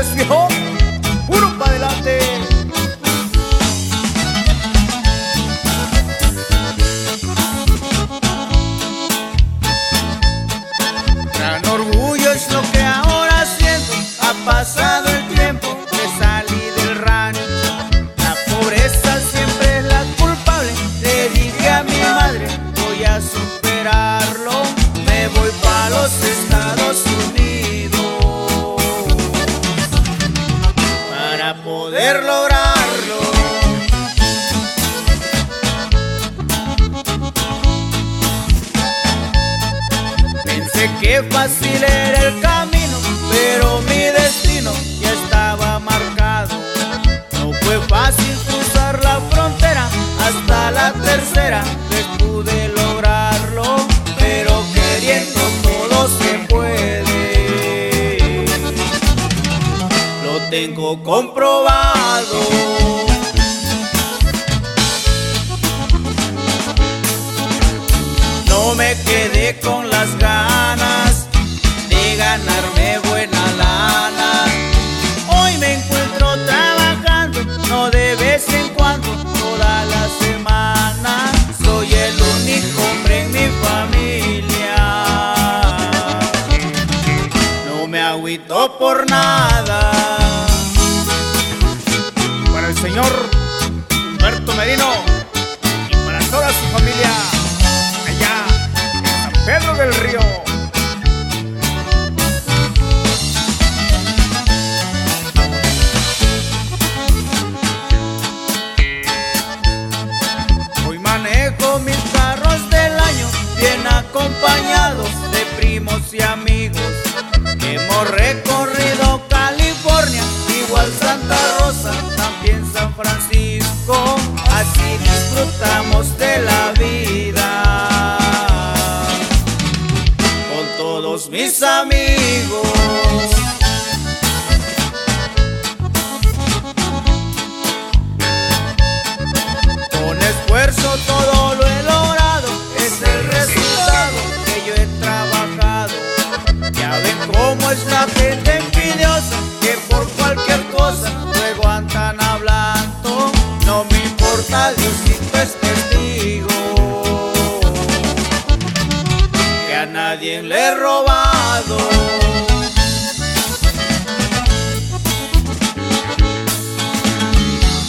es, viejo, puro para adelante. Gran orgullo es lo que ahora siento. Ha pasado el tiempo que salí del rancho. La pobreza siempre es la culpable. Le dije a mi madre, voy a superarlo. Me voy para los Estados Unidos para poder lograrlo. Pensé que fácil era el camino, pero mi destino ya estaba marcado. No fue fácil cruzar la frontera, hasta la tercera vez pude lograrlo, pero queriendo todo se puede. Lo tengo comprobado. No me quedé con las ganas de ganarme buena lana. Hoy me encuentro trabajando, no de vez en cuando, toda la semana. Soy el único hombre en mi familia. No me agüito por nada. Para el señor Humberto Merino y para toda su familia allá en San Pedro del Río. Hoy manejo mis carros del año, bien acompañados de primos y amigos. Hemos recorrido California, igual Santa Rosa, también San Francisco. Así disfrutamos de la vida con todos mis amigos. Con esfuerzo todo lo he logrado, es el resultado que yo he trabajado. Ya ven cómo es la gente envidiosa, que por cualquier cosa luego andan hablando. No me importa, Diosito es testigo, que a nadie le he robado.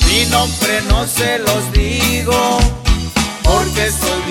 Mi nombre no se los digo, porque soy